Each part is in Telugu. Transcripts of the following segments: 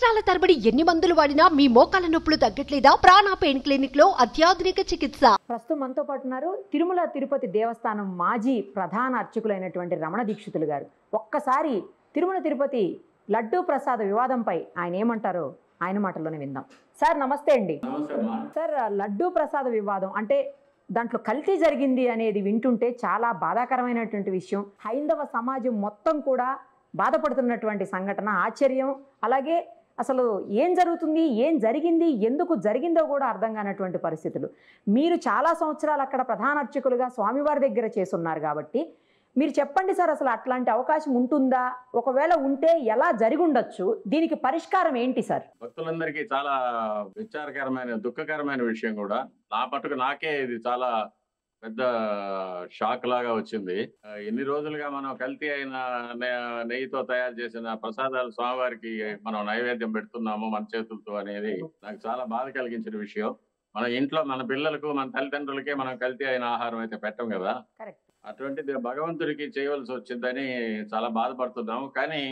సంవత్సరాల తరబడి ఎన్ని మందులు వాడినా మీ మోకాల నొప్పులు తగ్గట్లేదా? ప్రాణ పెయిన్ క్లినిక్ లో అత్యాధునిక చికిత్స. ప్రస్తుతం మనతో పాటు ఉన్నారు తిరుమల తిరుపతి దేవస్థానం మాజీ ప్రధాన అర్చకులైనటువంటి రమణ దీక్షితులు గారు. ఒక్కసారి తిరుమల తిరుపతి లడ్డూ ప్రసాద వివాదంపై ఆయన ఏమంటారో ఆయన మాటల్లోనే విందాం. సార్ నమస్తే అండి. సార్, లడ్డూ ప్రసాద వివాదం అంటే దాంట్లో కల్తీ జరిగింది అనేది వింటుంటే చాలా బాధాకరమైనటువంటి విషయం. హైందవ సమాజం మొత్తం కూడా బాధపడుతున్నటువంటి సంఘటన, ఆశ్చర్యం. అలాగే అసలు ఏం జరుగుతుంది, ఏం జరిగింది, ఎందుకు జరిగిందో కూడా అర్థం కానటువంటి పరిస్థితులు. మీరు చాలా సంవత్సరాలు అక్కడ ప్రధాన అర్చకులుగా స్వామివారి దగ్గర చేస్తున్నారు కాబట్టి మీరు చెప్పండి సార్, అసలు అట్లాంటి అవకాశం ఉంటుందా? ఒకవేళ ఉంటే ఎలా జరిగి ఉండొచ్చు? దీనికి పరిష్కారం ఏంటి సార్? భక్తులందరికీ చాలా విచారకరమైన, దుఃఖకరమైన విషయం కూడా. నా పట్టుకు నాకే ఇది చాలా పెద్ద షాక్ లాగా వచ్చింది. ఎన్ని రోజులుగా మనం కల్తీ అయిన నెయ్యితో తయారు చేసిన ప్రసాదాలు స్వామివారికి మనం నైవేద్యం పెడుతున్నాము మన చేతులతో అనేది నాకు చాలా బాధ కలిగించిన విషయం. మన ఇంట్లో మన పిల్లలకు, మన తల్లిదండ్రులకే మనం కల్తీ అయిన ఆహారం అయితే పెట్టం కదా. అటువంటిది భగవంతుడికి చేయవలసి వచ్చిందని చాలా బాధపడుతున్నాము. కానీ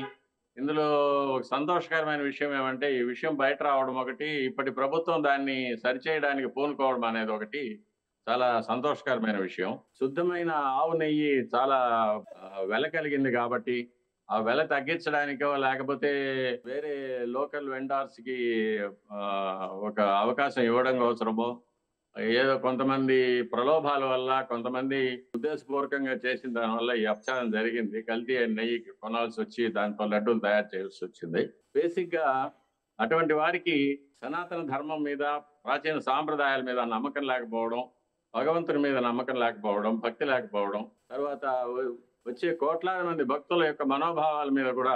ఇందులో సంతోషకరమైన విషయం ఏమంటే, ఈ విషయం బయట రావడం ఒకటి, ఇప్పటి ప్రభుత్వం దాన్ని సరిచేయడానికి పూనుకోవడం అనేది ఒకటి చాలా సంతోషకరమైన విషయం. శుద్ధమైన ఆవు నెయ్యి చాలా వెల కలిగింది కాబట్టి ఆ వెల తగ్గించడానికో లేకపోతే వేరే లోకల్ వెండర్స్ కి ఒక అవకాశం ఇవ్వడం అవసరమో, ఏదో కొంతమంది ప్రలోభాల వల్ల, కొంతమంది ఉద్దేశపూర్వకంగా చేసిన దానివల్ల ఈ అపచారం జరిగింది. కల్తీ అయిన నెయ్యి కొనాల్సి వచ్చి దాంతో లడ్డూలు తయారు చేయాల్సి వచ్చింది. బేసిక్ గా అటువంటి వారికి సనాతన ధర్మం మీద, ప్రాచీన సాంప్రదాయాల మీద నమ్మకం లేకపోవడం, భగవంతుని మీద నమ్మకం లేకపోవడం, భక్తి లేకపోవడం, తర్వాత వచ్చే కోట్లాది మంది భక్తుల యొక్క మనోభావాల మీద కూడా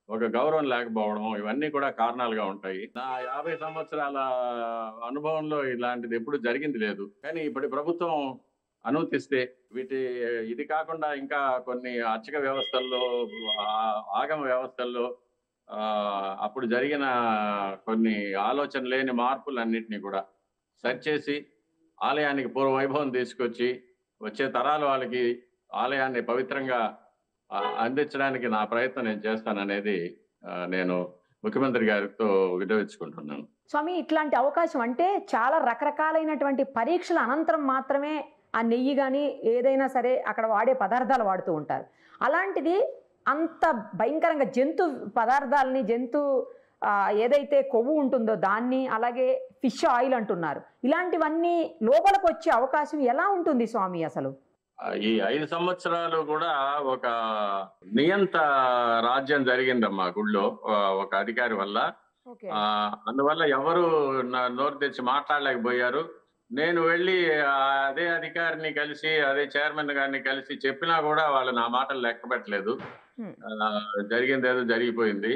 ఒక గౌరవం లేకపోవడం, ఇవన్నీ కూడా కారణాలుగా ఉంటాయి. నా 50 సంవత్సరాల అనుభవంలో ఇలాంటిది ఎప్పుడు జరిగింది లేదు. కానీ ఇప్పటి ప్రభుత్వం అనుమతిస్తే ఇది కాకుండా ఇంకా కొన్ని అర్చక వ్యవస్థల్లో, ఆగమ వ్యవస్థల్లో అప్పుడు జరిగిన కొన్ని ఆలోచన లేని మార్పులన్నింటినీ కూడా సరిచేసి ఆలయానికి పూర్వ వైభవం తీసుకొచ్చి వచ్చే తరాల వాళ్ళకి ఆలయాన్ని పవిత్రంగా అందించడానికి నా ప్రయత్నం నేను చేస్తాననేది నేను ముఖ్యమంత్రి గారితో విన్నవించుకుంటున్నాను. స్వామి, ఇట్లాంటి అవకాశం అంటే చాలా రకరకాలైనటువంటి పరీక్షల అనంతరం మాత్రమే ఆ నెయ్యి కానీ ఏదైనా సరే అక్కడ వాడే పదార్థాలు వాడుతూ ఉంటారు. అలాంటిది అంత భయంకరంగా జంతు పదార్థాలని, ఏదైతే కొవ్వు ఉంటుందో దాన్ని, అలాగే ఫిష్ ఆయిల్ అంటున్నారు, ఇలాంటివన్నీ లోపలికి వచ్చే అవకాశం ఎలా ఉంటుంది స్వామి? అసలు ఈ 5 సంవత్సరాలు కూడా ఒక నియంత రాజ్యం జరిగిందమ్మా గుళ్ళో ఒక అధికారి వల్ల. అందువల్ల ఎవరు నోరు తెచ్చి మాట్లాడలేకపోయారు. నేను వెళ్ళి అదే అధికారిని కలిసి, అదే చైర్మన్ గారిని కలిసి చెప్పినా కూడా వాళ్ళు నా మాటలు లెక్క పెట్టలేదు. జరిగింది ఏదో జరిగిపోయింది,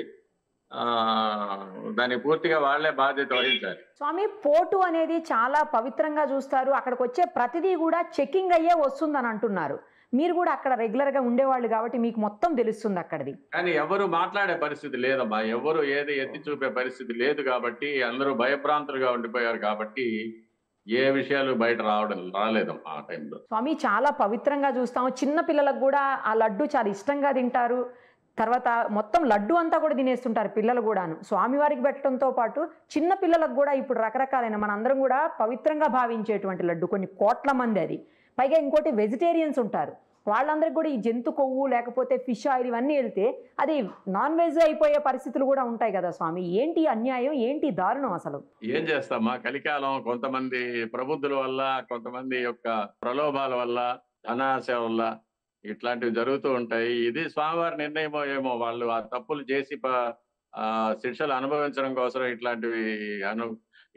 దాన్ని పూర్తిగా వాళ్లే బాధ్యత వహించాలి. స్వామి, పోటు అనేది చాలా పవిత్రంగా చూస్తారు. అక్కడికి వచ్చే ప్రతిదీ కూడా చెకింగ్ అయ్యే వస్తుందని అంటున్నారు. మీరు కూడా అక్కడ రెగ్యులర్ గా ఉండేవాళ్ళు కాబట్టి మీకు మొత్తం తెలుస్తుంది అక్కడిది. కానీ ఎవరు మాట్లాడే పరిస్థితి లేదమ్మా, ఎవరు ఏది ఎత్తి చూపే పరిస్థితి లేదు కాబట్టి అందరూ భయభ్రాంతులుగా ఉండిపోయారు కాబట్టి ఏ విషయాలు బయట రాలేదమ్మా ఆ టైంలో. స్వామి, చాలా పవిత్రంగా చూస్తాము. చిన్న పిల్లలకు కూడా ఆ లడ్డు చాలా ఇష్టంగా తింటారు. తర్వాత మొత్తం లడ్డు అంతా కూడా తినేస్తుంటారు పిల్లలు కూడాను. స్వామివారికి పెట్టడంతో పాటు చిన్న పిల్లలకు కూడా ఇప్పుడు రకరకాలైన, మనందరం కూడా పవిత్రంగా భావించేటువంటి లడ్డు, కొన్ని కోట్ల మంది అది. పైగా ఇంకోటి వెజిటేరియన్స్ ఉంటారు, వాళ్ళందరికీ కూడా ఈ జంతు కొవ్వు లేకపోతే ఫిష్ ఆయిల్ ఇవన్నీ వెళ్తే అది నాన్ వెజ్ అయిపోయే పరిస్థితులు కూడా ఉంటాయి కదా స్వామి. ఏంటి అన్యాయం, ఏంటి దారుణం అసలు? ఏం చేస్తామా, కలికాలం కొంతమంది ప్రబుద్ధుల వల్ల, కొంతమంది యొక్క ప్రలోభాల వల్ల, ధనాశ వల్ల ఇట్లాంటివి జరుగుతూ ఉంటాయి. ఇది స్వామివారి నిర్ణయమో ఏమో, వాళ్ళు ఆ తప్పులు చేసి శిక్షలు అనుభవించడం కోసం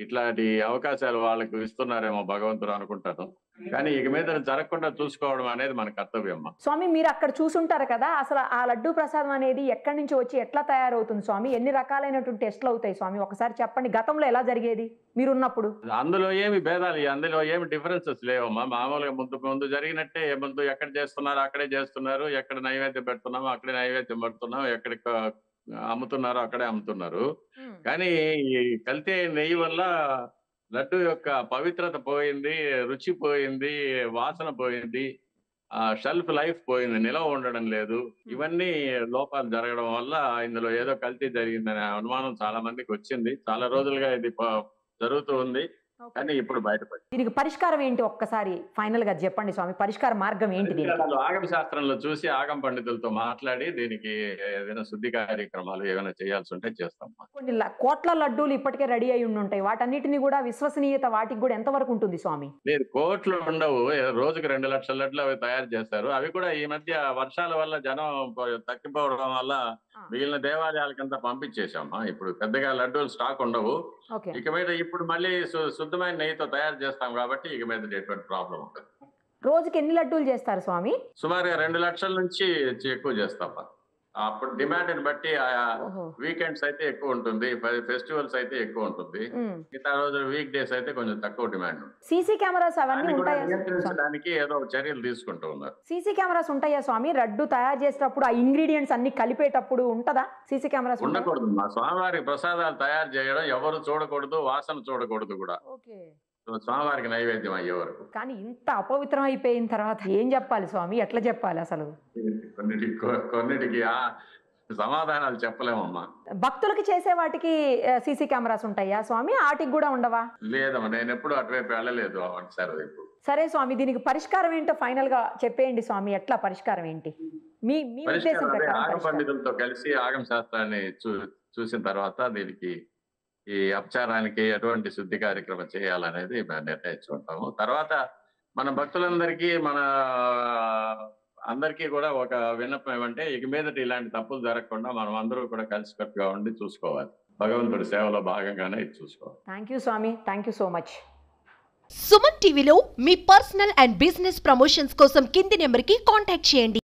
ఇట్లాంటి అవకాశాలు వాళ్ళకు ఇస్తున్నారేమో భగవంతుడు అనుకుంటాను. కానీ ఇక మీద జరగకుండా చూసుకోవడం అనేది మన కర్తవ్యం. స్వామి, మీరు అక్కడ చూసుంటారు కదా, అసలు ఆ లడ్డూ ప్రసాదం అనేది ఎక్కడి నుంచి వచ్చి ఎట్లా తయారవుతుంది స్వామి? ఎన్ని రకాలైనటువంటి టెస్ట్లు అవుతాయి స్వామి? ఒకసారి చెప్పండి, గతంలో ఎలా జరిగేది మీరున్నప్పుడు? అందులో ఏమి భేదాలు, అందులో ఏమి డిఫరెన్సెస్ లేవమ్మా. మామూలుగా ముందు జరిగినట్టే, ముందు ఎక్కడ చేస్తున్నారు అక్కడే చేస్తున్నారు, ఎక్కడ నైవేద్యం పెడుతున్నామో అక్కడే నైవేద్యం పెడుతున్నాం, ఎక్కడ అమ్ముతున్నారో అక్కడే అమ్ముతున్నారు. కానీ ఈ కల్తీ నెయ్యి వల్ల లడ్డు యొక్క పవిత్రత పోయింది, రుచి పోయింది, వాసన పోయింది. షెల్ఫ్ లైఫ్ పోయింది, నిలవ ఉండడం లేదు. ఇవన్నీ లోపాలు జరగడం వల్ల ఇందులో ఏదో కల్తీ జరిగిందనే అనుమానం చాలా మందికి వచ్చింది. చాలా రోజులుగా ఇది జరుగుతూ ఉంది, కానీ ఇప్పుడు బయటపడింది. దీనికి పరిష్కారం ఏంటి ఒక్కసారి ఫైనల్ గా చెప్పండి స్వామి, పరిష్కార మార్గం ఏంటి దీనికి? ఆగమ శాస్త్రంలో చూసి ఆగమ పండితులతో మాట్లాడి దీనికి ఏదైనా శుద్ధి కార్యక్రమాలు ఏమైనా చేయాల్సి ఉంటే చేస్తాం. కొన్ని కోట్ల లడ్డూలు ఇప్పటికే రెడీ అయి ఉంటాయి, వాటన్నిటిని కూడా విశ్వసనీయత వాటికి కూడా ఎంతవరకు ఉంటుంది స్వామి? లేదు, కోట్లు ఉండవు. రోజుకి 2 లక్షల లడ్లు అవి తయారు చేస్తారు. అవి కూడా ఈ మధ్య వర్షాల వల్ల జనం తగ్గిపోవడం వల్ల మిగిలిన దేవాలయాలకంతా పంపించేసామా. ఇప్పుడు పెద్దగా లడ్డూలు స్టాక్ ఉండవు. ఇక మీద ఇప్పుడు మళ్ళీ శుద్ధమైన నెయ్యితో తయారు చేస్తాం కాబట్టి ఇక మీద ఎటువంటి ప్రాబ్లం ఉంటుంది. రోజుకి ఎన్ని లడ్డూలు చేస్తారు స్వామి? సుమారుగా 2 లక్షల నుంచి ఎక్కువ చేస్తాం. అప్పుడు డిమాండ్ బట్టి వీకెండ్స్ అయితే ఎక్కువ ఉంటుంది, ఫెస్టివల్స్ అయితే ఎక్కువ ఉంటుంది, మిగతా రోజు వీక్ డేస్ అయితే కొంచెం తక్కువ డిమాండ్. సీసీ కెమెరాస్ అవన్నీ ఉంటాయా? నియంత్రించడానికి ఏదో చర్యలు తీసుకుంటూ ఉన్నారు. సీసీ కెమెరాస్ ఉంటాయా స్వామి? లడ్డు తయారు చేసేటప్పుడు ఆ ఇంగ్రీడియంట్స్ అన్ని కలిపేటప్పుడు ఉంటదా సీసీ కెమెరాస్? ఉండకూడదు. మా స్వామివారి ప్రసాదాలు తయారు చేయడం ఎవరు చూడకూడదు, వాసన చూడకూడదు కూడా. స్వామివారికి నైవేద్యం అయ్యే వరకు. కానీ ఇంత అపవిత్రం అయిపోయిన తర్వాత ఏం చెప్పాలి స్వామి, ఎట్లా చెప్పాలి అసలు? కొన్నిటికి సమాధానాలు చెప్పలేమమ్మా. భక్తులకి చేసే వాటికి సీసీ కెమెరాస్ ఉంటాయా స్వామి? వాటికి కూడా ఉండవా? లేదమ్మా, నేను ఎప్పుడు అటువైపు వెళ్ళలేదు. సరే స్వామి, దీనికి పరిష్కారం ఏంటో ఫైనల్ గా చెప్పేయండి స్వామి, ఎట్లా పరిష్కారం ఏంటి మీ ఉద్దేశం ప్రకారం? ఆగమ పండితులతో కలిసి ఆగమ శాస్త్రాన్ని చూసిన తర్వాత దీనికి ఈ అపచారానికి ఎటువంటి శుద్ధి కార్యక్రమం చేయాలనేది మేము నిర్ణయించుకుంటాము. తర్వాత మన భక్తులందరికీ అందరికీ కూడా ఒక విన్నపం ఏమంటే, ఇక మీదట ఇలాంటి తప్పులు జరగకుండా మనం అందరూ కూడా కలిసికట్టుగా ఉండి చూసుకోవాలి. భగవంతుడి సేవలో భాగంగానే ఇది చూసుకోవాలి. Thank you Swami, thank you so much. Suman టీవీలో మీ పర్సనల్ అండ్ బిజినెస్ ప్రమోషన్స్ కోసం కింది నెంబర్కి కాంటాక్ట్ చేయండి.